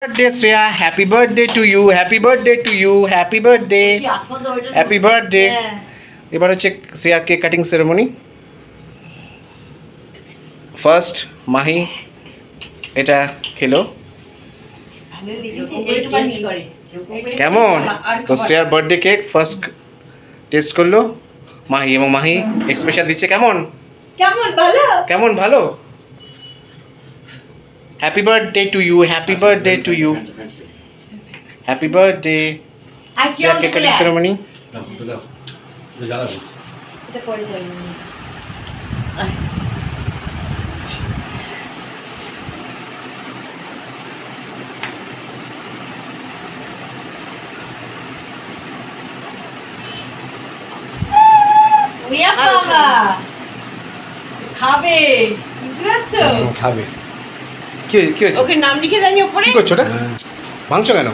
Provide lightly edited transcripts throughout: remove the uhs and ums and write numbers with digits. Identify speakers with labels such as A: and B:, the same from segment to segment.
A: birthday Shreya, happy birthday to you, happy birthday to you, happy birthday, happy birthday. এবার হচ্ছে শ্রেয়ার cake cutting ceremony. First Mahi এটা খেলো, কেমন তো শ্রেয়ার বার্থডে কেক ফার্স্ট টেস্ট করলো মাহি, এবং মাহি এক্সপ্রেশন দিচ্ছে কেমন
B: কেমন ভালো,
A: কেমন ভালো। Happy birthday to you, happy birthday to you, happy birthday. শ্রেয়ার কেক কাটিং সেরেমনি।
B: এটা পরে যাবে। খাবে, বুঝতে পারছো?
A: খাবে। কি হয়েছে?
B: ওকে নাম লিখে জানি উপরে।
A: কি করছো ওটা? মাংস কেন?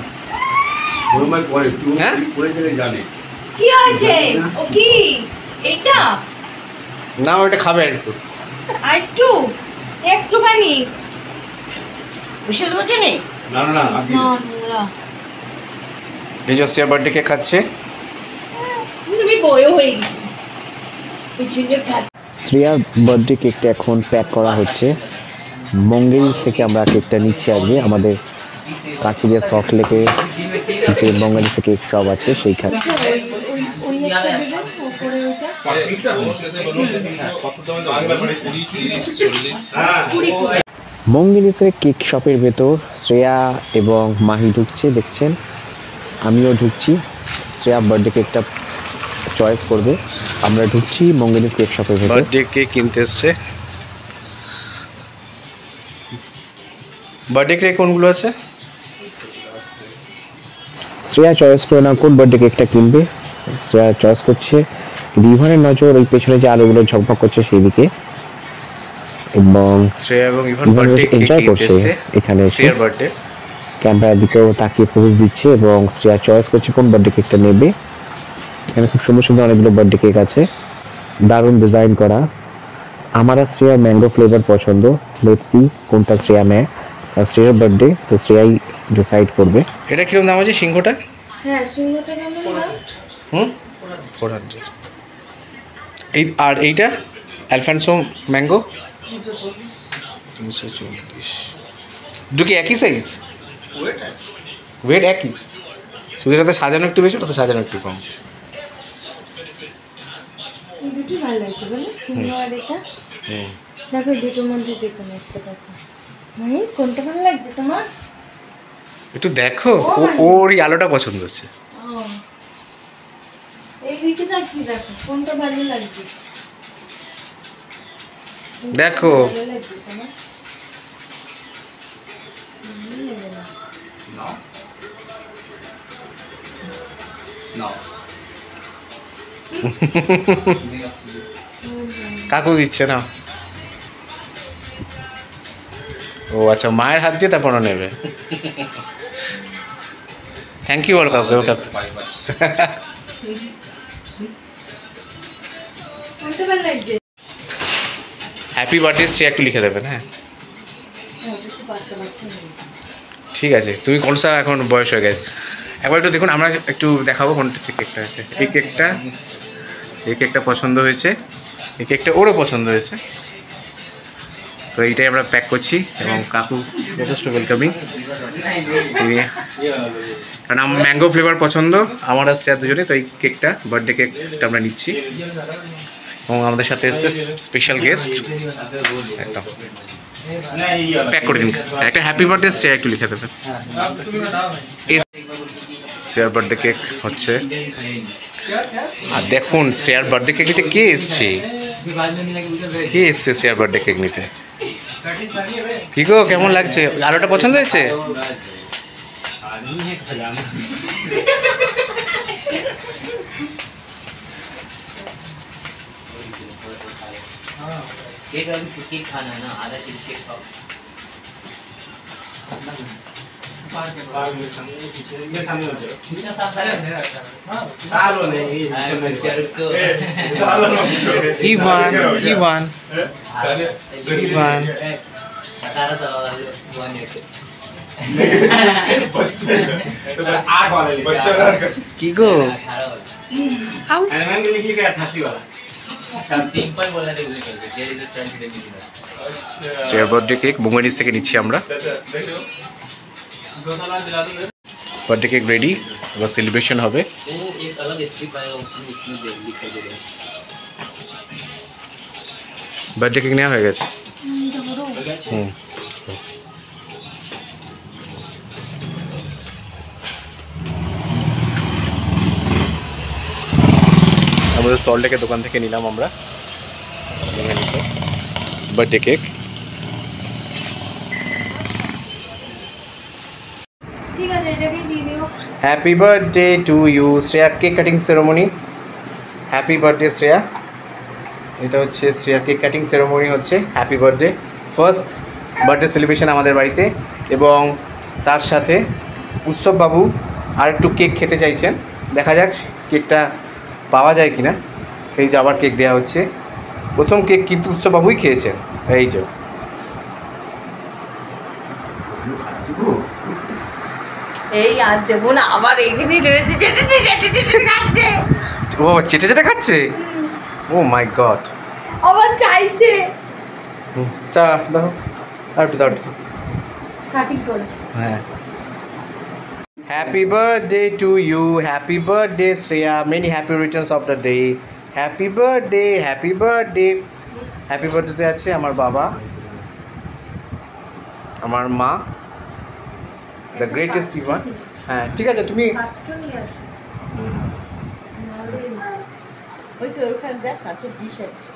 A: হ্যাঁ?
B: কি হয়েছে? ও কি? এইটা?
A: না ওটা খাবে একটু।
B: একটুখানি। বিশেষ বকে নেই?
C: না না না।
A: এই যে শ্রেয়ার বার্থডে কেক খাচ্ছে।
B: তুমি বয়ও হয়ে গেছে।
D: শ্রেয়ার বার্থডে কেকটা এখন প্যাক করা হচ্ছে। মঙ্গেরিজ থেকে আমরা কেকটা নিচ্ছি আজকে আমাদের কাছিরিয়া সফট লেকে যে মঙ্গেরিজের কেক শপ আছে সেইখানে। মঙ্গেরিজের কেক শপের ভেতর শ্রেয়া এবং মাহি ঢুকছে, দেখছেন আমিও ঢুকছি। শ্রেয়া বার্থডে কেকটা চয়েস করবে, আমরা ঢুকছি মঙ্গেরিজ কেক শপের ভেতর।
A: বার্থডে কেক কিনতে এসছে। বার্থডে কেক কোনগুলো আছে?
D: শ্রেয়া চয়েস করে না কোন বার্থডে কেকটা কিনবে। শ্রেয়া চয়েস করছে। রিভানের নজর ওই পেছনে যে আলোগুলো ঝকঝক করছে সেই দিকে, এবং
A: শ্রেয়া এবং ইভান বার্থডে কেক
D: এনজয় করছে এখানে এসে।
A: শ্রেয়ার বার্থডে
D: ক্যামেরার দিকেও তাকিয়ে পোজ দিচ্ছে এবং শ্রেয়া চয়েস করছে কোন বার্থডে কেকটা নেবে। এখানে খুব সুন্দর সুন্দর অনেকগুলো বার্থডে কেক আছে, দারুণ ডিজাইন করা। আমার আর শ্রেয়ার ম্যাঙ্গো ফ্লেভার পছন্দ, লেটস সি কোনটা শ্রেয়া নেয়। আর শ্রেয়ার বার্থডে তো শ্রেয়াই ডিসাইড করবে।
A: এটা কিরকম দাম আছে সিংহটা?
B: হ্যাঁ সিংহটা কেমন দাম?
A: 400। এই আর এইটা অ্যালফানসো ম্যাঙ্গো 340। দুটো কি একই সাইজ? ওয়েট একই, শুধু এটাতে সাজানো একটু বেশি, ওটাতে সাজানো একটু কম।
B: এই দুটো ভালো লাগছে বলে সিংহ আর এটা। দেখো দুটোর মধ্যে যে কোনো একটা দেখো। মানে কোনটা ভালো লাগছে তোমার?
A: একটু দেখো, ওর এই আলোটা পছন্দ হচ্ছে।
B: এই দিকে দেখি, দেখো কোনটা ভালো লাগছে।
A: দেখো
B: ভালো লাগছে তোমার?
A: কাকু দিচ্ছে না। ও আচ্ছা, মায়ের হাত দিয়ে তারপর নেবে। থ্যাংক ইউ বল কাকু।
B: কোনটা ভালো লাগছে?
A: হ্যাপি বার্থডে শ্রী একটু লিখে দেবেন। হ্যাঁ
B: বাচ্চা বাচ্চা
A: ঠিক আছে, তুমি কোনসা এখন বয়স হয়ে গেছে। একবার একটু দেখুন, আমরা একটু দেখাবো কোনটা কেকটা হয়েছে। এই কেকটা পছন্দ হয়েছে, এই কেকটা ওরও পছন্দ হয়েছে। তো এইটাই আমরা প্যাক করছি এবং কাকু যথেষ্ট ওয়েলকামিং। কারণ আমার ম্যাঙ্গো ফ্লেভার পছন্দ, আমার আর শ্রেয়া দুজনে, তো এই কেকটা বার্থডে কেকটা আমরা নিচ্ছি। এবং আমাদের সাথে এসছে স্পেশাল গেস্ট। একদম প্যাক করে দিন। একটা হ্যাপি বার্থডে শ্রেয়া একটু লিখে দেবেন। শ্রেয়ার বার্থডে কেক হচ্ছে। আর দেখুন শ্রেয়ার বার্থডে কেক নিতে কে এসছে, শ্রেয়ার বার্থডে কেক নিতে। ঠিক ও, কেমন লাগছে? আলোটা পছন্দ হয়েছে?
E: केक खाना है ना, आधा किलो केक खाओ।
A: Ivan. কি গো
E: सिंपल बोला थे उसे करके there is a child business
A: শ্রেয়ার বার্থডে কেক বুঙ্গানিস থেকে নিচ্ছি আমরা। বার্থডে কেক রেডি, এবার সেলিব্রেশন হবে।
E: वो एक अलग स्ट्रिप आएगा उसमें उसमें लिखा देगा
A: বার্থডে কেক নেওয়া হয়ে গেছে। হুম আমাদের সল্টলেকের দোকান থেকে নিলাম আমরা বার্থডে কেক।
B: ঠিক আছে, এটাকে দিয়ে দিও।
A: Happy birthday to you Shreya, cake cutting ceremony. Happy birthday Shreya. এটা হচ্ছে শ্রেয়া কেক কাটিং সেরেমনি হচ্ছে happy birthday, first birthday celebration আমাদের বাড়িতে। এবং তার সাথে উৎসববাবু আর একটু কেক খেতে চাইছেন, দেখা যাক কেকটা পাওয়া যায় কিনা। এই যে আবার কেক দেওয়া হচ্ছে, প্রথম কেক কিন্তু উৎসববাবুই খেয়েছেন। এই যে
B: এই আর দেবো না, আবার এখানে রয়েছে খাচ্ছে,
A: ও চেটে চেটে খাচ্ছে। ও মাই গড,
B: আবার চাইছে।
A: চা দাও, আর একটু দাও, একটু
B: কাটিং করে।
A: হ্যাঁ। Happy birthday to you, happy birthday Shreya, many happy returns of the day. Happy birthday, happy birthday. Happy বার্থডেতে আছে আমার বাবা, আমার মা, দ্য গ্রেটেস্ট ইভান। হ্যাঁ ঠিক আছে, তুমি
B: পাত্র নিয়ে আসো। ওই তো ওখানে দেখ কাঁচের ডিশ আছে,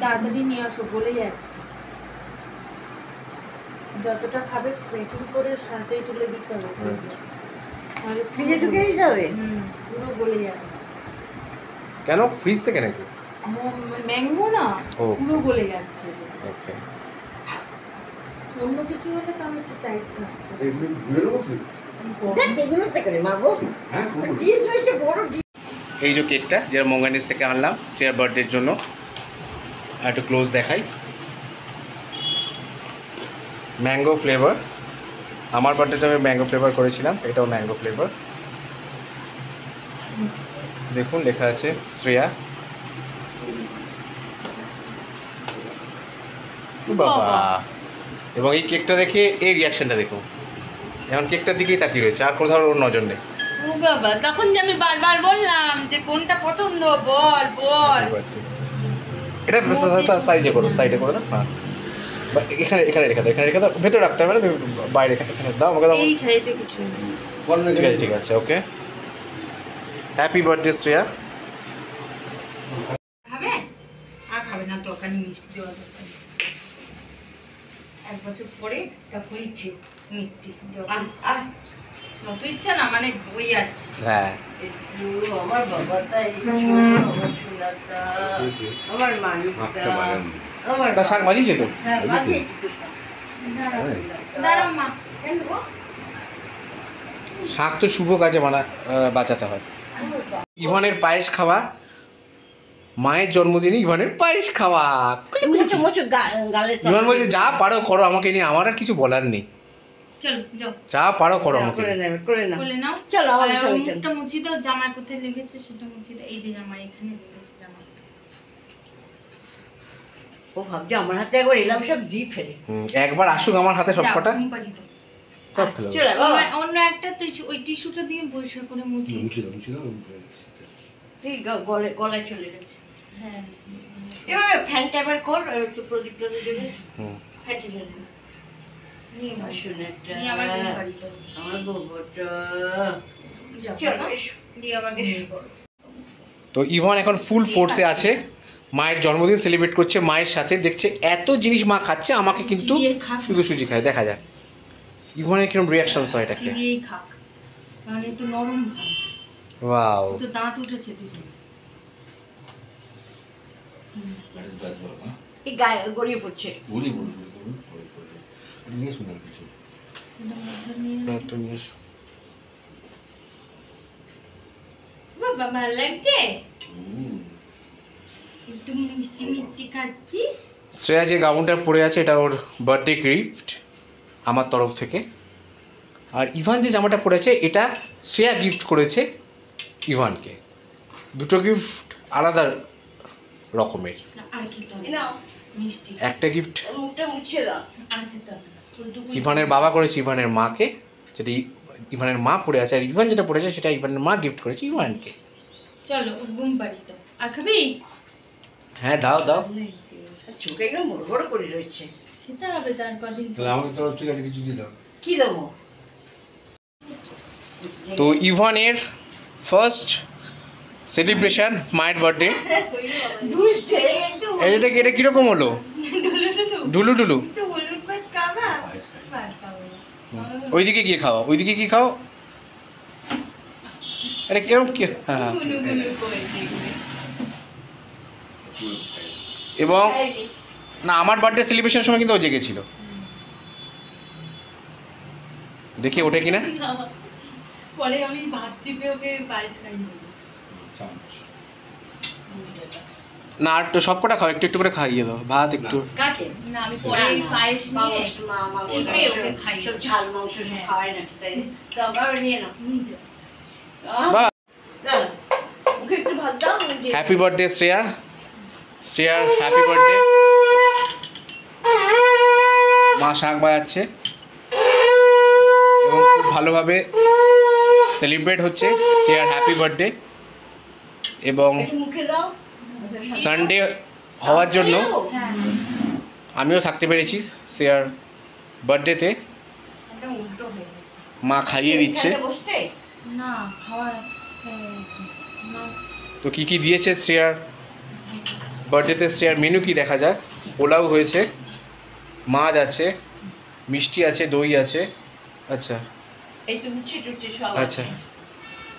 B: তাড়াতাড়ি নিয়ে আসো, বলে যাচ্ছে। যতটা খাবে পেটুল করে সাথে তুলে দিতে হবে, ফ্রিজে ঢুকে দিতে হবে। পুরো গলে যাবে।
A: কেন ফ্রিজ থেকে নাকি?
B: ম্যাঙ্গো না,
A: ও।
B: পুরো গলে যাচ্ছে।
A: ওকে,
B: অন্য কিছু হলে তো আমি একটু টাইট থাকতো।
A: এই যে কেকটা যেটা মঙ্গানিস থেকে আনলাম শ্রেয়ার বার্থডের জন্য, আর একটু ক্লোজ দেখাই। ম্যাঙ্গো ফ্লেভার, আমার বার্থডেটা আমি ম্যাঙ্গো ফ্লেভার করেছিলাম, এটাও ম্যাঙ্গো ফ্লেভার। দেখুন লেখা আছে শ্রেয়া। বাবা, এবং এই কেকটা দেখে এই রিয়াকশনটা দেখুন, এখন কেকটার দিকেই তাকিয়ে রয়েছে, আর কোথাও ওর নজর নেই।
B: ও বাবা, তখন যে আমি বারবার বললাম যে কোনটা পছন্দ, বল বল।
A: এটা সাইজে করো, সাইডে করো না। হ্যাঁ, এখানে এখানে রেখে দাও, এখানে রেখে দাও, ভেতরে রাখতে হবে না, বাইরে এখানে দাও, আমাকে দাও।
B: এই খাইতে কিছু নেই।
A: ঠিক আছে ঠিক আছে, ওকে। Happy birthday Shreya.
B: খাবে আর খাবে না, তরকারি মিষ্টি দেওয়া দরকার। এক বছর পরে তখনই খেয়ে মিষ্টি মতো ইচ্ছা না, মানে ওই আর কি।
A: হ্যাঁ,
B: আমার বাবাটা, আমার সোনাটা, আমার মানুষটা, আমার
A: তা শাক ভাজিছে তো?
B: হ্যাঁ, দাঁড়াও মা, কেন গো?
A: শাক তো শুভ কাজে বাঁচাতে হয়। ইভানের পায়েস খাওয়া, মায়ের জন্মদিনে ইভানের পায়েস খাওয়া। ইভান বলছে যা পারো করো আমাকে নিয়ে, আমার আর কিছু বলার নেই,
B: চলো যাও,
A: যা পারো করো আমাকে
B: করে
A: নিয়ে।
B: নাও। চলো মুখটা মুছি দাও, জামায় কোথায় লেগেছে সেটা মুছি দাও। এই যে জামায় এখানে লেগেছে, জামা।
C: ও ভাবছে আমার হাতে একবার এলাম সব জি ফেলে।
A: একবার আসুক আমার হাতে সব কটা,
B: দাও, পারি দাও।
A: সব ফেলে
C: চলে
B: অন্য একটা তুই ওই টিস্যুটা দিয়ে পরিষ্কার করে মুছি।
C: ঠিক গলে গলায় চলে গেছে।
B: হ্যাঁ,
C: এভাবে ফ্যান টাইবার কর, একটু প্রদীপ টদীপ দেবে। ফ্যান চলে যাবে।
B: নিয়ে
C: আমার
B: নাও।
C: সোনাটা,
B: নিয়ে আবার ঘুমিয়ে পারি দাও।
C: আমার বউটা।
B: যাও,
C: চলো
B: বাবা।
C: এসো।
B: দিয়ে আবার ঘুমিয়ে পড়ো।
A: তো ইভান এখন ফুল ফোর্সে আছে, মায়ের জন্মদিন সেলিব্রেট করছে মায়ের সাথে, দেখছে এত জিনিস মা খাচ্ছে, আমাকে কিন্তু
B: চিবিয়ে খাক।
A: শুধু সুজি খায়। দেখা যাক ইভানের কিরকম রিয়াকশনস হয় এটাকে।
B: চিবিয়েই খাক, মানে তো নরম ভাব,
A: ওয়াও,
B: তো দাঁত উঠেছে দিদি।
C: এই গায়ে গড়িয়ে পড়ছে।
B: বাবা ভালো লাগছে, একটু মিষ্টি মিষ্টি খাচ্ছি।
A: শ্রেয়া যে গাউনটা পরে আছে এটা ওর বার্থডে গিফট আমার তরফ থেকে। আর ইভান যে জামাটা পরেছে এটা শ্রেয়া গিফট করেছে ইভানকে। দুটো গিফট আলাদা রকমের।
B: আর খেতে হবে
C: এই নাও,
B: মিষ্টি
A: একটা গিফট
C: ওর মুখটা মুছিয়ে দাও।
B: আর খেতে হবে না ওইটুকুই।
A: ইভানের বাবা করেছে ইভানের মাকে, যেটা ইভানের মা পড়ে আছে, আর ইভান যেটা পড়েছে সেটা ইভানের মা গিফট করেছে ইভানকে।
B: চলো ওর ঘুম পাড়ি তো। আর খাবি?
A: হ্যাঁ দাও দাও।
C: আর চোখে একদম বড় বড় করে রয়েছে।
B: খেতে হবে তার কদিন পর।
F: তাহলে আমাকে তরফ থেকে একটা কিছু দিয়ে দাও।
C: কি দেবো?
A: তো ইভানের ফার্স্ট সেলিব্রেশন, মায়ের বার্থডে।
C: ঢুলছে একদম।
A: এটা কীরকম হলো? ঢুলু ঢুলু।
B: তো হলুদ ভাত খাবা?
F: পায়েস খাই।
B: ভাত খাবো না।
A: ওইদিকে গিয়ে খাও, ওইদিকে গিয়ে খাও। এটা কিরকম কি? হ্যাঁ হ্যাঁ।
B: গুনু গুনু করে দেখবে।
A: এবং না, আমার বার্থডে সেলিব্রেশনের সময় কিন্তু ও জেগেছিল। দেখি ওঠে কিনা।
B: পরে আমি ভাত চিপে ওকে পায়েস খাইয়ে দেবো।
F: চামচ।
A: না, আর তো সব কটা খাও, একটু একটু করে খাইয়ে দাও ভাত একটু।
C: কাকে?
B: না আমি পরে এই পায়েস নিয়ে চিপে ওকে খাইয়ে
C: সব
B: দেবো।
C: ঝাল মাংস সব
B: হ্যাঁ।
C: খাওয়াই নাকি, তাই না? তো আবার নিয়ে নাও।
B: নিয়ে যাও।
A: বা
C: দাও, ওকে একটু ভাত দাও, আমি দিয়ে
A: হ্যাপি বার্থডে শ্রেয়া। শ্রেয়ার হ্যাপি বার্থডে। মা শাক বাজাচ্ছে এবং খুব ভালোভাবে সেলিব্রেট হচ্ছে শ্রেয়ার হ্যাপি বার্থডে। এবং
C: একটু মুখে দাও।
A: সানডে হওয়ার জন্য
B: হ্যাঁ
A: আমিও থাকতে পেরেছি শ্রেয়ার বার্থডেতে।
B: একদম উল্টো হয়ে গেছে।
A: মা খাইয়ে দিচ্ছে।
C: এখানে বসতে?
B: না খাওয়া না
A: তো কী কী দিয়েছে শ্রেয়ার বার্থডেতে, শ্রেয়ার মেনু কি দেখা যাক। পোলাও হয়েছে, মাছ আছে, মিষ্টি আছে, দই আছে। আচ্ছা
C: এই তো উচ্ছে টুচ্ছে সব
A: আচ্ছা,
C: আছে।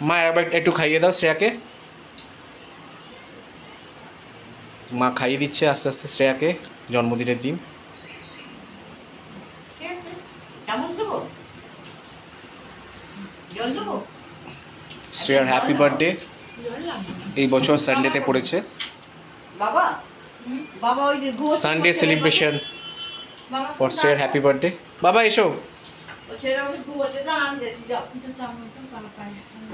A: মা একবার একটু খাইয়ে দাও শ্রেয়াকে। মা খাইয়ে দিচ্ছে আস্তে আস্তে শ্রেয়াকে জন্মদিনের দিন।
C: ঠিক আছে, চামচ দেবো? জল দেবো?
A: শ্রেয়ার হ্যাপি বার্থডে
B: জল লাগবে না।
A: এই বছর সানডেতে পড়েছে।
C: বাবা, বাবা ওই যে ঘুমোচ্ছে,
A: সানডে
C: ঘুমোচ্ছে,
A: সেলিব্রেশন
B: বাবা
A: ফর শ্রেয়ার হ্যাপি বার্থডে। বাবা এসো।
C: ও ছেলে ওকে ঘুমোচ্ছে, না আমি দেখি, যাও।
B: তো চামচ দাও, বাবা পায়েস খাবে।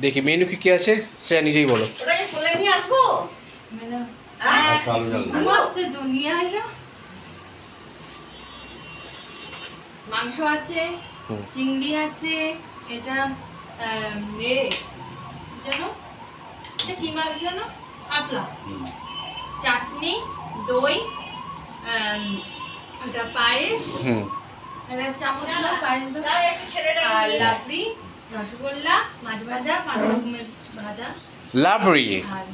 A: দেখি মেনু কি কি আছে, শ্রেয়া নিজেই বলো।
C: ওটাকে কোলে নিয়ে আসবো?
B: ম্যাডাম
C: হ্যাঁ?
F: আর কালো জল দাও।
B: ঘুমাচ্ছে দুনিয়া আসো। মাংস আছে,
A: হুম।
B: চিংড়ি আছে, এটা জানো এটা কি মাছ জানো? কাতলা। চাটনি, দই, এটা পায়েস,
A: হুম।
B: এটা চামচ দাও, পায়েস দাও,
C: তার একটু ছেলেটা
B: আর
C: নিয়ে নাও।
B: লাবড়ি, রসগোল্লা, মাছ ভাজা, 5 রকমের ভাজা,
A: লাবড়ি।
B: আর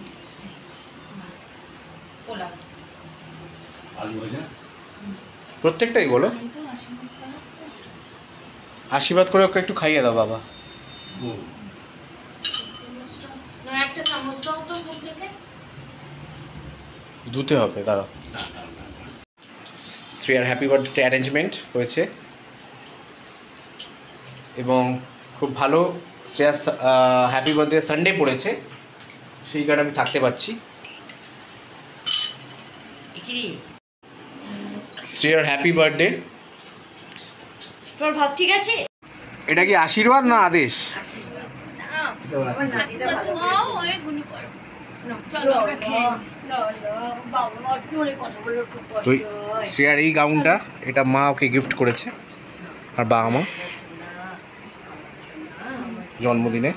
B: পোলাও।
F: আলু ভাজা।
A: প্রত্যেকটাই বলো। আশীর্বাদ করে ওকে একটু খাইয়ে দাও বাবা।
F: হুম।
B: না একটা চামচ দাও তো মুখ থেকে।
A: ধুতে হবে, দাঁড়াও। শ্রেয়ার হ্যাপি বার্থডে অ্যারেঞ্জমেন্ট হয়েছে এবং খুব ভালো। শ্রেয়ার হ্যাপি বার্থডে সানডে পড়েছে, সেই কারণে আমি থাকতে পারছি।
C: ইচিরি,
A: শ্রেয়ার হ্যাপি বার্থডে।
C: তোর ভাত ঠিক আছে?
A: এটা কি আশীর্বাদ না আদেশ?
C: আমার নাতিটা ভালো করে
B: খাও, ওই গুলো করো।
C: না,
B: চলো আমরা খেয়ে নিই।
C: না, বাবা মা জোরে কথা বলে খুব
A: তো
C: কষ্ট হয়।
A: শ্রেয়ার এই গাউনটা এটা মা ওকে গিফট করেছে, আর বাবা মা জন্মদিনে।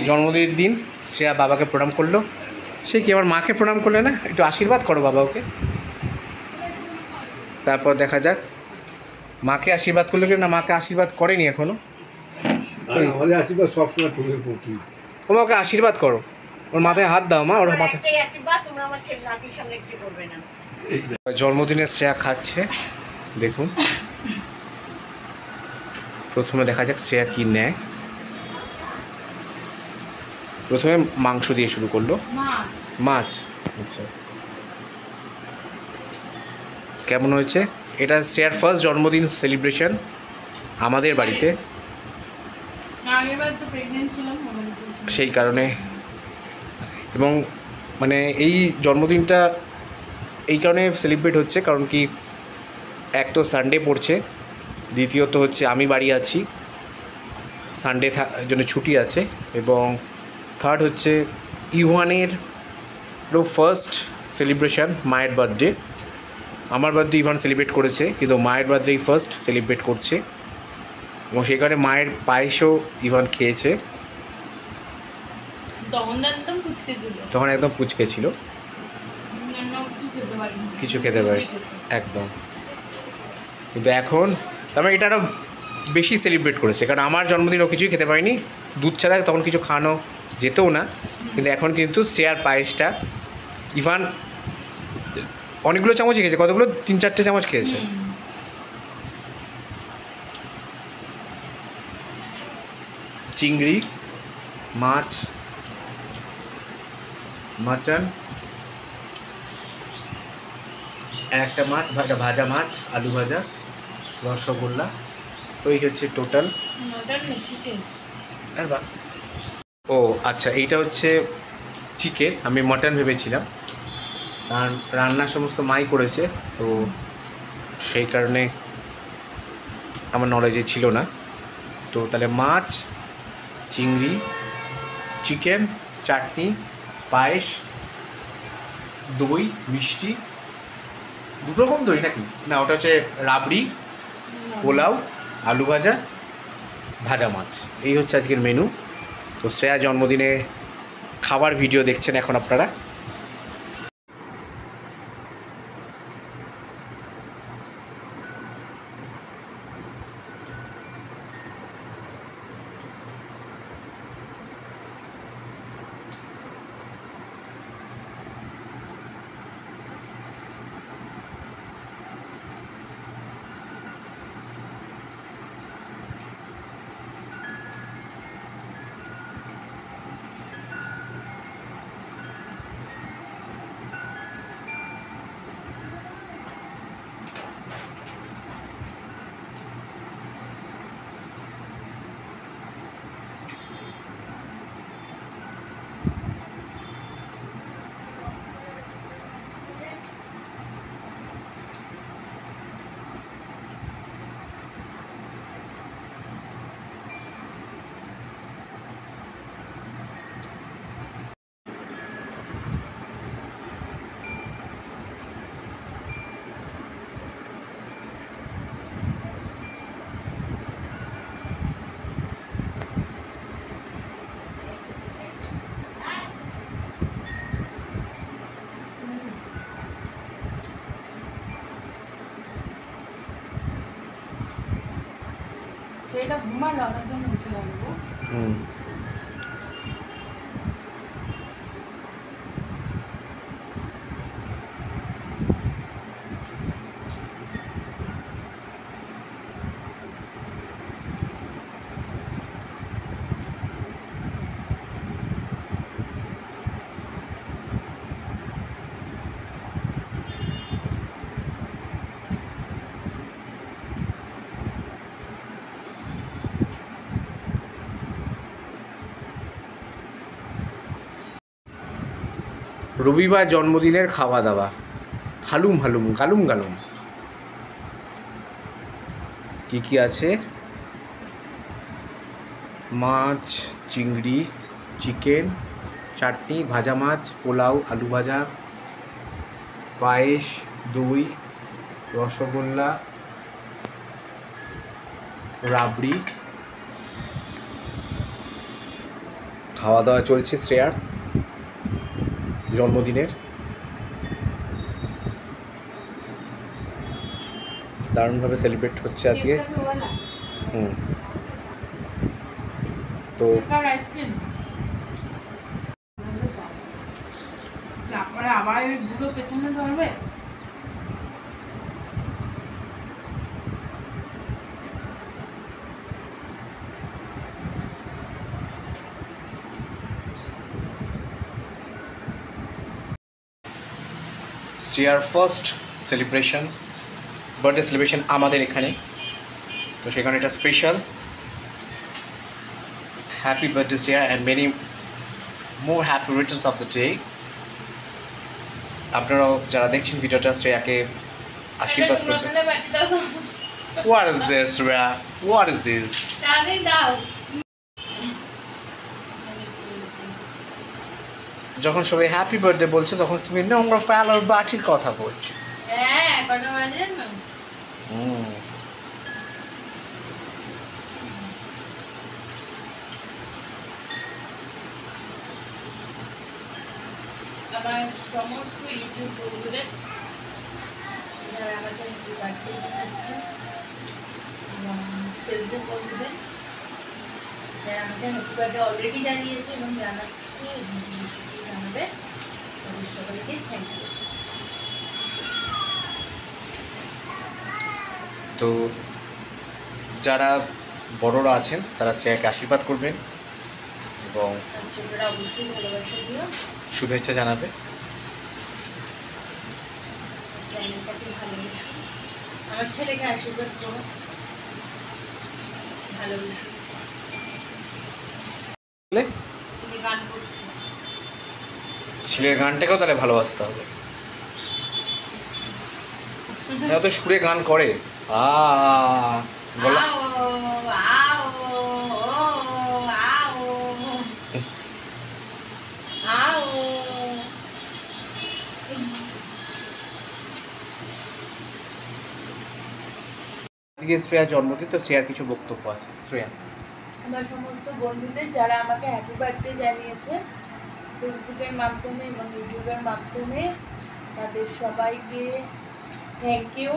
A: জন্মদিনের দিন শ্রেয়া বাবাকে প্রণাম করলো। সে কি আমার মাকে প্রণাম করলে না? একটু আশীর্বাদ করো বাবা ওকে। তারপর দেখা যাক মাকে আশীর্বাদ করলো কি না। মাকে আশীর্বাদ করেনি এখনো।
F: আর আমাদের আশীর্বাদ সবসময় টুলের প্রতি।
A: ও মাকে আশীর্বাদ করো, ওর মাথায় হাত দাও মা, ওর
C: আমার
A: মাথায়।
C: একটাই আশীর্বাদ, তোমরা আমার ছেলে নাতির সামনে একটু করবে না।
A: জন্মদিনে শ্রেয়া খাচ্ছে, দেখুন। প্রথমে দেখা যাক শ্রেয়া কি নেয়। প্রথমে মাংস দিয়ে শুরু করলো।
B: মাছ।
A: মাছ, আচ্ছা। কেমন হয়েছে? এটা শ্রেয়ার ফার্স্ট জন্মদিন সেলিব্রেশন আমাদের বাড়িতে,
B: আগেরবার তো প্রেগনেন্ট ছিলাম,
A: সেই কারণে। এবং মানে এই জন্মদিনটা এই কারণে সেলিব্রেট হচ্ছে, কারণ কি এক তো সানডে পড়ছে, দ্বিতীয়ত হচ্ছে আমি বাড়ি আছি, সানডে জন্য ছুটি আছে, এবং থার্ড হচ্ছে ইভানের ফার্স্ট সেলিব্রেশন মায়ের বার্থডে। আমার বার্থডে ইভান সেলিব্রেট করেছে, কিন্তু মায়ের বার্থডেই ফার্স্ট সেলিব্রেট করছে, এবং সেই কারণে মায়ের পায়েসও ইভান খেয়েছে। তখন একদম পুচকে ছিল, কিছু খেতে পারে একদম। কিন্তু এখন তার মানে এটা আরও বেশি সেলিব্রেট করেছে, কারণ আমার জন্মদিনও কিছুই খেতে পারিনি, দুধ ছাড়া তখন কিছু খাওয়ানো যেতেও না। কিন্তু এখন কিন্তু শ্রেয়ার পায়েসটা ইভান অনেকগুলো চামচই খেয়েছে, কতগুলো 3-4টে চামচ খেয়েছে। চিংড়ি, মাছ, মাটন, একটা মাছ, ভাজা মাছ, আলু ভাজা, রসগোল্লা, তো এই হচ্ছে টোটাল। ও আচ্ছা, এইটা হচ্ছে চিকেন, আমি মটন ভেবেছিলাম, কারণ রান্না সমস্ত মাই করেছে, তো সেই কারণে আমার নলেজে ছিল না। তো তাহলে মাছ, চিংড়ি, চিকেন, চাটনি, পায়েস, দই, মিষ্টি, 2 রকম দই নাকি না, ওটা হচ্ছে রাবড়ি, পোলাও, আলু ভাজা, ভাজা মাছ, এই হচ্ছে আজকের মেনু। তো শ্রেয়া জন্মদিনে খাবার ভিডিও দেখছেন এখন আপনারা।
B: সেটা ঘুমালো আমার জন্য উঠে যাবো।
A: রবিবার জন্মদিনের খাওয়া দাওয়া, হালুম হালুম, গালুম গালুম। কী কী আছে? মাছ, চিংড়ি, চিকেন, চাটনি, ভাজা মাছ, পোলাও, আলু ভাজা, পায়েস, দই, রসগোল্লা, রাবড়ি। খাওয়া দাওয়া চলছে শ্রেয়ার জন্মদিনের। দারুণভাবে সেলিব্রেট হচ্ছে আজকে। তো
B: আবার বুড়ো পেছনে ধরবে।
A: শ্রেয়ার ফার্স্ট সেলিব্রেশন, বার্থডে সেলিব্রেশন আমাদের এখানে, তো সেখানে এটা special. Happy birthday Shreya, and many more happy returns of the day. আপনারাও যারা দেখছেন ভিডিওটা শ্রেয়াকে আশীর্বাদ করবেন।
B: ওখানে বাটি দাও তো।
A: What is this, Shreya? What is this?
B: তাড়াতাড়ি দাও।
A: যখন সবাই হ্যাপি বার্থডে বলছো তখন তুমি নোংরা ফেলার বাটির কথা বলছো।
B: হ্যাঁ, কটা বাজে না?
A: হুম।
B: আমার সমস্ত ইউটিউব বন্ধুদের যারা আমাকে হ্যাপি বার্থডে জানাচ্ছে এবং ফেসবুক বন্ধুদের যারা আমাকে হ্যাপি বার্থডে অলরেডি জানিয়েছে এবং জানাচ্ছে এবং ভবিষ্যতে জানাবে, তাদের সবাইকে থ্যাংক ইউ।
A: তো যারা বড়রা আছেন তারা শ্রেয়াকে আশীর্বাদ করবেন এবং
B: আর ছোটরা অবশ্যই ভালোবাসা দিও,
A: শুভেচ্ছা জানাবে।
B: চ্যানেলটাকে ভালোবাসো, আমার ছেলেকে আশীর্বাদ করো, ভালোবাসো। ছেলে গান করছে,
A: ছেলের গানটাকেও তাহলে ভালোবাসতে হবে। এরা তো সুরে গান করে। গলা
B: আও আও আও আও।
A: আজকে শ্রেয়ার জন্মদিন, তো শ্রেয়ার কিছু বক্তব্য আছে। শ্রেয়া,
B: আমার সমস্ত বন্ধুদের যারা আমাকে হ্যাপি বার্থডে জানিয়েছে ফেসবুকের মাধ্যমে এবং ইউটিউবের মাধ্যমে, তাদের সবাইকে থ্যাংক ইউ।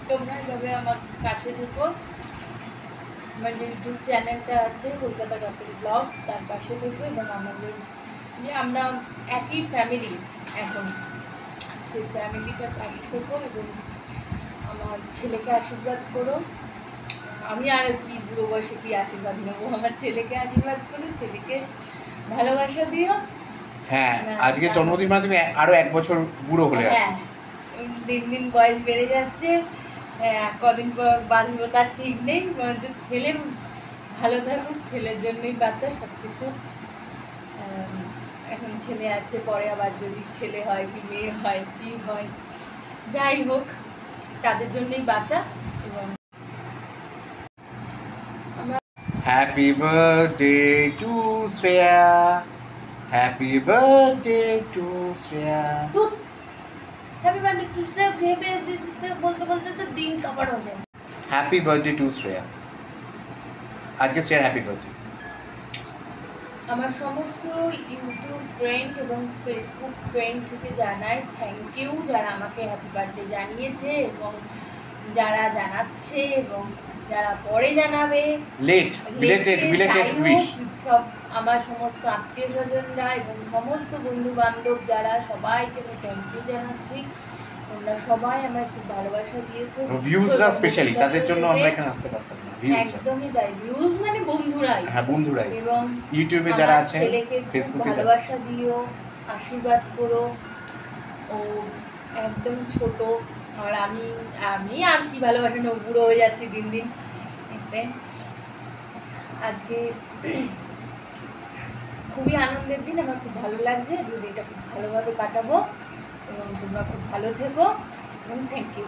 B: তোমরা এভাবে আমার পাশে থেকো। আমার যে ইউটিউব চ্যানেলটা আছে কলকাতা কাপড় ব্লগস, তার পাশে থেকো এবং আমাদের যে আমরা একই ফ্যামিলি এখন, সেই ফ্যামিলিটার পাশে থেকো এবং আমার ছেলেকে আশীর্বাদ করো। আমি আর কি বুড়ো বয়সে কি আশীর্বাদ নেবো, আমার ছেলেকে আশীর্বাদ করো, ছেলেকে ভালোবাসা দিও।
A: হ্যাঁ আজকে জন্মদিন মানে তুমি আরো 1 বছর বুড়ো হলে।
B: হ্যাঁ, দিন দিন বয়স বেড়ে যাচ্ছে, কদিন পর বাঁচবো তার ঠিক নেই। বরঞ্চ ছেলে ভালো থাকুক, ছেলের জন্যই বাচ্চা সব কিছু। এখন ছেলে আছে, পরে আবার যদি ছেলে হয় কি মেয়ে হয় কি হয়, যাই হোক তাদের জন্যই বাচ্চা। এবং
A: happy birthday two Shreya, happy birthday two Shreya.
B: Happy birthday two Shreya, happy birthday two Shreya বলতে বলতে তো দিন কাবার হয়ে যায়।
A: Happy birthday two Shreya. আজকে শ্রেয়ার হ্যাপি বার্থডে।
B: আমার সমস্ত ইউটিউব ফ্রেন্ড এবং ফেসবুক ফ্রেন্ড থেকে জানাই থ্যাংক ইউ, যারা আমাকে হ্যাপি বার্থডে জানিয়েছে এবং যারা জানাচ্ছে এবং যারা পরে জানাবে।
A: Belated wish.
B: সব আমার সমস্ত আত্মীয় স্বজনরা এবং সমস্ত বন্ধু বান্ধব যারা, সবাইকে আমি থ্যাংক ইউ জানাচ্ছি। তোমরা সবাই আমায় খুব ভালোবাসা দিয়েছো।
A: ভিউজরা স্পেশালি তাদের জন্য আমরা এখানে আসতে পারতাম না।
B: একদমই তাই, ভিউজ মানে বন্ধুরাই।
A: হ্যাঁ বন্ধুরাই।
B: এবং
A: ইউটিউবে যারা আছে,
B: ছেলেকে
A: ফেসবুকে যারা,
B: ভালোবাসা দিও, আশীর্বাদ করো। ও একদম ছোট, আর আমি আর কি ভালোবাসা নেব, বুড়ো হয়ে যাচ্ছি দিন দিন। আজকে খুবই আনন্দের দিন, আমার খুব ভালো লাগছে, দিনটা খুব ভালোভাবে কাটাবো এবং তোমরা খুব ভালো থেকো এবং থ্যাংক ইউ।